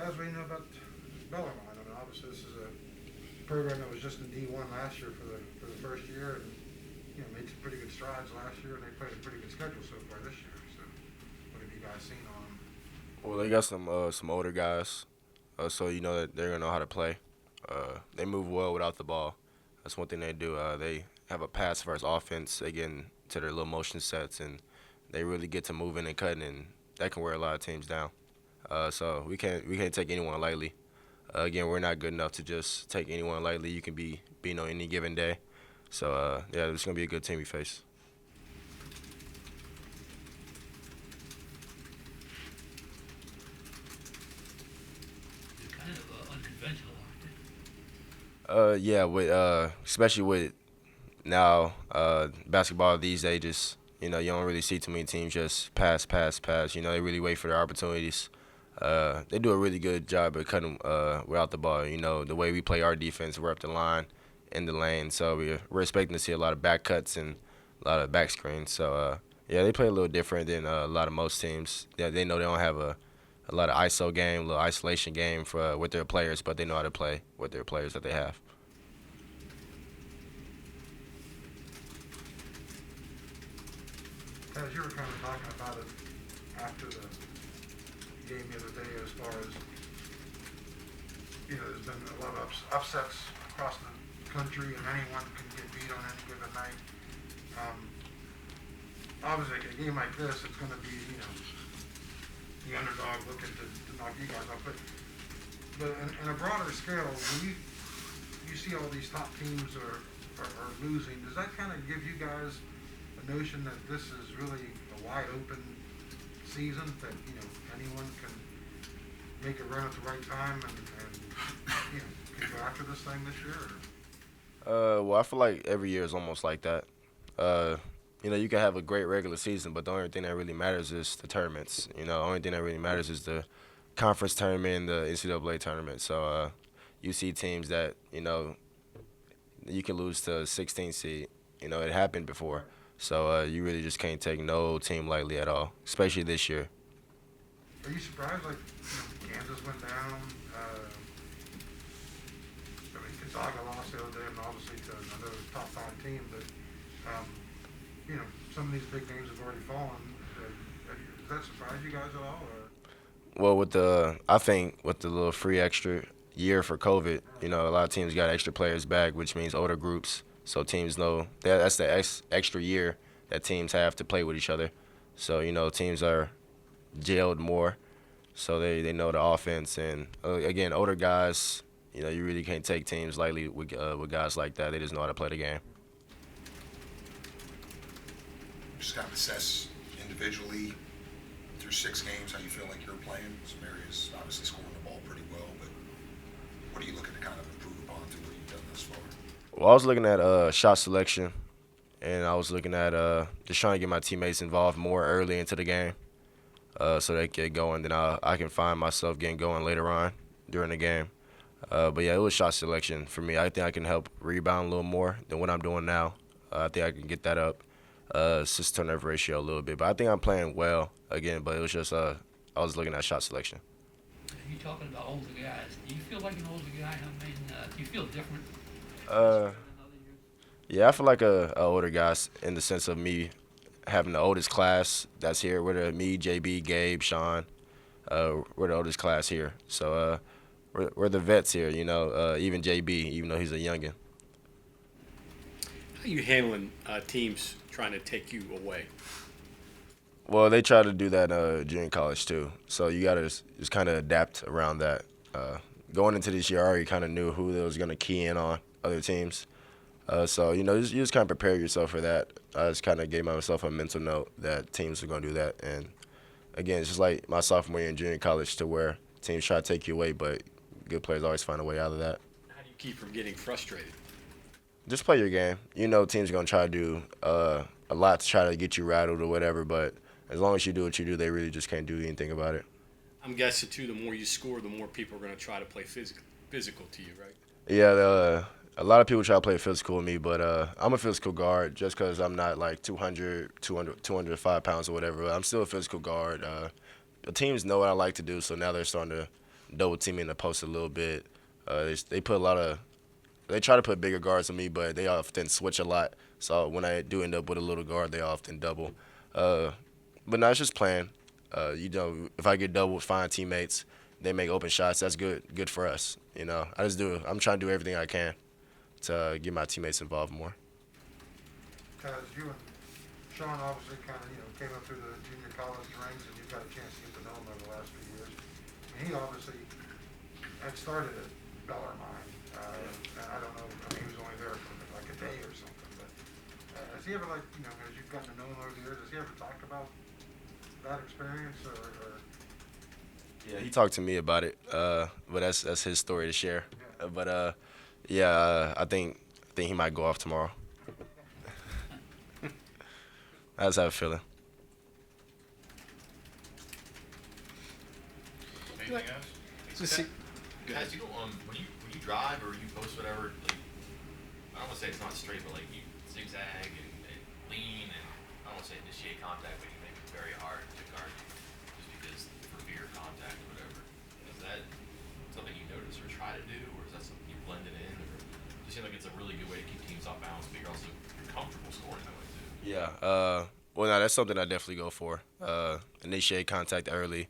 As we know about Bellarmine, I mean, obviously this is a program that was just in D1 last year for the first year, and made some pretty good strides last year, and they played a pretty good schedule so far this year. So, what have you guys seen on them? Well, they got some older guys, so you know that they're gonna know how to play. They move well without the ball. That's one thing they do. They have a pass first offense. They get into their little motion sets and they really get to moving and cutting, and that can wear a lot of teams down. So we can't take anyone lightly. Again, we're not good enough to just take anyone lightly. You can be beaten on any given day. So yeah, it's gonna be a good team we face. They're kind of unconventional, aren't Yeah, with especially with now basketball these ages, you don't really see too many teams just pass, pass, pass. They really wait for their opportunities. They do a really good job of cutting without the ball. The way we play our defense, we're up the line, in the lane, so we're expecting to see a lot of back cuts and a lot of back screens. So yeah, they play a little different than a lot of most teams. They know they don't have a lot of ISO game, a little isolation game for with their players, but they know how to play with their players that they have. As you were kind of talking about it after the game the other day, as far as there's been a lot of upsets across the country, and anyone can get beat on any given night. Um, Obviously, a game like this, it's going to be the underdog looking to knock you guys off. But in a broader scale, when you see all these top teams are losing, does that kind of give you guys a notion that this is really a wide open season, that anyone can make a run at the right time and can go after this thing this year? Or? Well, I feel like every year is almost like that. Uh, you can have a great regular season, but the only thing that really matters is the tournaments. The only thing that really matters is the conference tournament and the NCAA tournament. So you see teams that you can lose to a 16 seed. It happened before. So you really just can't take no team lightly at all, especially this year. Are you surprised, like, Kansas went down? I mean, Gonzaga lost the other day, and obviously to another top five team, but, some of these big names have already fallen. Does that surprise you guys at all? Or? Well, I think with the little free extra year for COVID, a lot of teams got extra players back, which means older groups. So teams know that's the extra year that teams have to play with each other. So teams are jailed more, so they know the offense. And again, older guys, you really can't take teams lightly with guys like that. They just know how to play the game. Just kind of assess individually through 6 games how you feel like you're playing. Some areas obviously scoring the ball pretty well, but what are you looking to kind of improve upon through what you've done thus far? Well, I was looking at shot selection, and I was looking at just trying to get my teammates involved more early into the game, so they get going. Then I can find myself getting going later on during the game. But yeah, it was shot selection for me. I think I can help rebound a little more than what I'm doing now. I think I can get that up, assist turnover ratio a little bit. But I think I'm playing well again. But it was just I was looking at shot selection. you talking about older guys. Do you feel like an older guy? I mean, do you feel different this Uh, year than other years? yeah, I feel like a older guy in the sense of me having the oldest class that's here. We're me, JB, Gabe, Sean. We're the oldest class here. So we're the vets here. Even JB, even though he's a youngin. How are you handling teams trying to take you away? Well, they try to do that junior college too. So you gotta just kind of adapt around that. Going into this year, I already kind of knew who they was gonna key in on other teams. So you just kind of prepare yourself for that. I just kind of gave myself a mental note that teams are gonna do that. And again, it's just like my sophomore year in junior college, to where teams try to take you away, but good players always find a way out of that. How do you keep from getting frustrated? Just play your game. Teams are gonna try to do a lot to try to get you rattled or whatever, but as long as you do what you do, they really just can't do anything about it. I'm guessing, too, the more you score, the more people are going to try to play physical to you, right? Yeah, a lot of people try to play physical with me, but I'm a physical guard just because I'm not like 205 pounds or whatever. I'm still a physical guard. The teams know what I like to do, so now they're starting to double team me in the post a little bit. They put a lot of they try to put bigger guards on me, but they often switch a lot. So when I do end up with a little guard, they often double. Uh, but no, it's just playing. If I get doubled, find teammates, they make open shots. That's good for us. I'm trying to do everything I can to get my teammates involved more. Taz, you and Sean obviously kind of, came up through the junior college ranks, and you've got a chance to get to know him over the last few years. And he obviously had started at Bellarmine. And I don't know, he was only there for like a day or something. But has he ever, as you've gotten to know him over the years, has he ever talked about that experience or Yeah, he talked to me about it, but that's his story to share. Yeah. I think he might go off tomorrow. I just have a feeling. Anything else? Let's see. Guys, when you drive or you post whatever, like, I don't want to say it's not straight, but like you zigzag and lean, and I don't want to say initiate contact, but you make it very hard to guard you just because for fear of contact or whatever. Is that something you notice or try to do, or is that something you blend it in, or it seems like it's a really good way to keep teams off balance, but you're comfortable scoring that way too. Yeah. Well, no, that's something I definitely go for. Initiate contact early.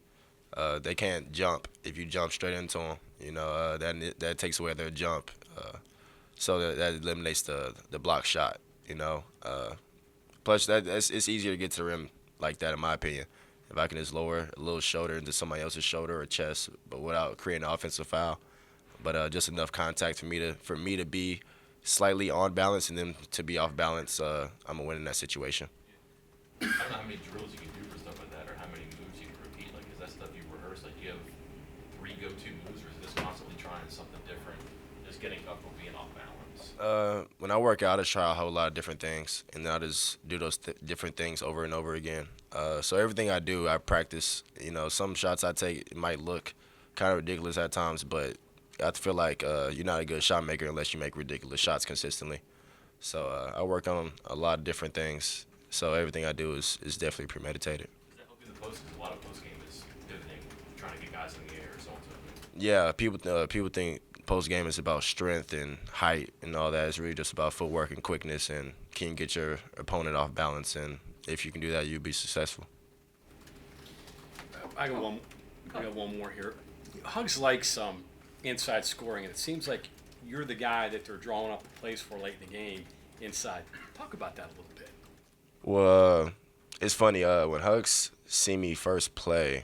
They can't jump if you jump straight into them. That takes away their jump. So that eliminates the block shot. Plus it's easier to get to the rim like that, in my opinion. If I can just lower a little shoulder into somebody else's shoulder or chest, but without creating an offensive foul. But just enough contact for me to be slightly on balance and then to be off balance. I'm gonna win in that situation. I don't know how many drills you can do for stuff like that, or how many moves you can repeat. Like, is that stuff you rehearse? Like, do you have 3 go-to moves, or is it just constantly trying something different, just getting comfortable being off balance? When I work out, I try a whole lot of different things, and then I just do those different things over and over again. So everything I do, I practice. Some shots I take, it might look kind of ridiculous at times, but I feel like you're not a good shot maker unless you make ridiculous shots consistently. So I work on a lot of different things. So everything I do is definitely premeditated. Does that help you in the post? Because a lot of post game is pivoting, trying to get guys in the air, so on and so forth. Yeah, people think post game is about strength and height and all that. It's really just about footwork and quickness, and can you get your opponent off balance. And if you can do that, you'll be successful. I got one more here. Hugs likes some inside scoring, and it seems like you're the guy that they're drawing up the plays for late in the game inside. Talk about that a little bit. Well, it's funny. When Hugs see me first play,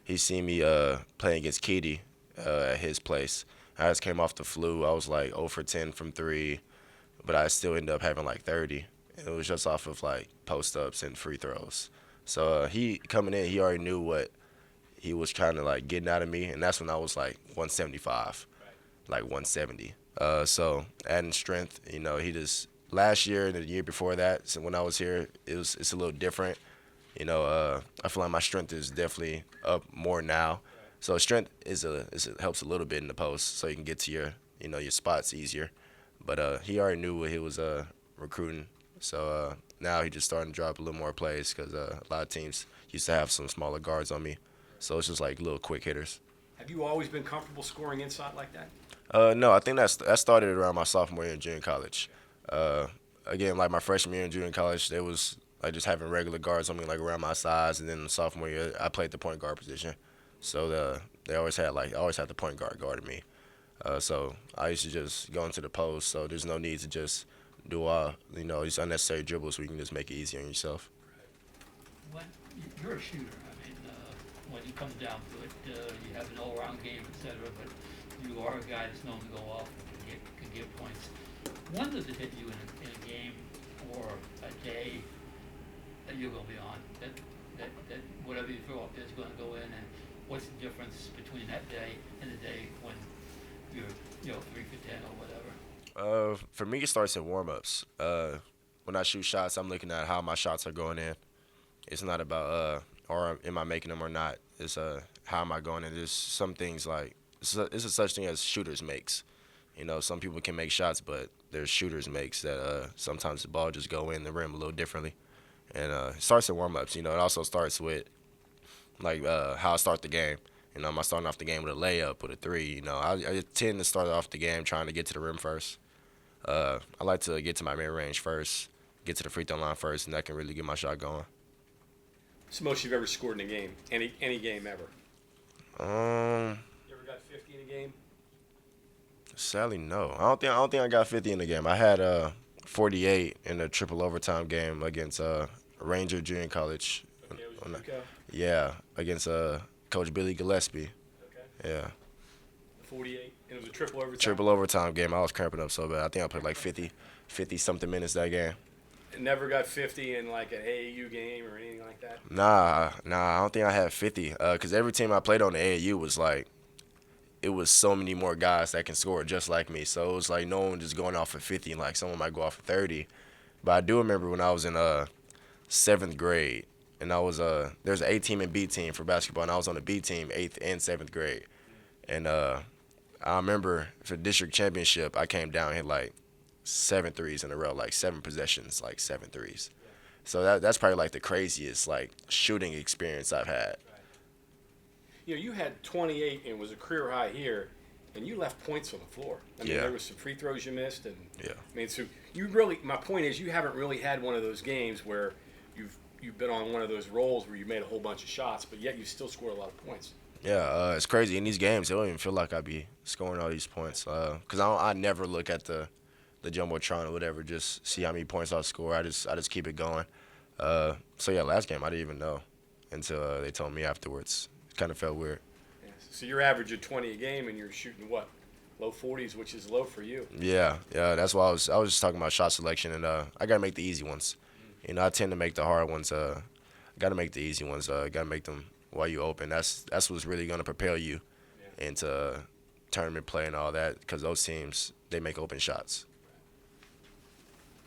he seen me playing against Keedy at his place. I just came off the flu. I was like 0 for 10 from 3, but I still ended up having like 30. It was just off of like post-ups and free throws. So he coming in, he already knew what he was trying to like getting out of me, and that's when I was like 175, like 170. So adding strength, he just last year and the year before that, so when I was here, it's a little different. I feel like my strength is definitely up more now. So strength helps a little bit in the post, so you can get to your spots easier. But he already knew what he was recruiting. So now he just starting to drop a little more plays because a lot of teams used to have some smaller guards on me. So it's just like little quick hitters. Have you always been comfortable scoring inside like that? No, I think that started around my sophomore year in junior college. Again, like my freshman year in junior college, they was like just having regular guards on me like around my size, and then the sophomore year I played the point guard position. So they always had the point guard guarding me. So I used to just go into the post. So there's no need to just do these unnecessary dribbles where you can just make it easier on yourself. When you're a shooter, when it comes down to it, you have an all-around game, etc. But you are a guy that's known to go off and can get points. When does it hit you in a game or a day that you're going to be on? That whatever you throw up is going to go in, and what's the difference between that day and the day when you're 3 for 10 or whatever? For me, it starts in warm-ups. When I shoot shots, I'm looking at how my shots are going in. It's not about or am I making them or not. It's how am I going in. There's some things like it's a such thing as shooters makes. Some people can make shots, but there's shooters makes that sometimes the ball just go in the rim a little differently. And it starts in warm-ups. It also starts with like how I start the game. You know, am I starting off the game with a layup, with a three? You know, I tend to start off the game trying to get to the rim first. I like to get to my mid range first, get to the free throw line first, and that can really get my shot going. What's the most you've ever scored in a game? Any game ever? You ever got 50 in a game? Sadly, no. I don't think I got 50 in the game. I had 48 in a triple overtime game against Ranger Junior College. Okay, it was Rico. Yeah, against Coach Billy Gillespie. Okay. Yeah. 48, and it was a triple overtime. Triple overtime game. I was cramping up so bad. I think I played like 50 something minutes that game. And never got 50 in like an AAU game or anything like that. Nah. I don't think I had 50. Cause every team I played on the AAU was like, it was so many more guys that can score just like me. So it was like no one just going off of 50. Like someone might go off of 30. But I do remember when I was in 7th grade, and I was there's an A team and B team for basketball, and I was on the B team 8th and 7th grade, and I remember for the district championship I came down and hit like 7 threes in a row, like 7 possessions, like 7 threes. So that's probably like the craziest like shooting experience I've had. You know, you had 28 and it was a career high here, and you left points on the floor. I mean, Yeah. there was some free throws you missed, and Yeah. I mean, so you really. My point is, you haven't really had one of those games where you've been on one of those rolls where you made a whole bunch of shots, but yet you still score a lot of points. Yeah, it's crazy in these games. It don't even feel like I be scoring all these points, cause I never look at the jumbotron or whatever, just see how many points I score. I just keep it going. So yeah, last game I didn't even know until they told me afterwards. It kind of felt weird. Yeah. So you're averaging 20 a game, and you're shooting what, low 40s, which is low for you. Yeah. That's why I was just talking about shot selection, and I gotta make the easy ones. You know, I tend to make the hard ones. Gotta make the easy ones. Gotta make them while you open. That's what's really gonna propel you into tournament play and all that, because those teams, they make open shots.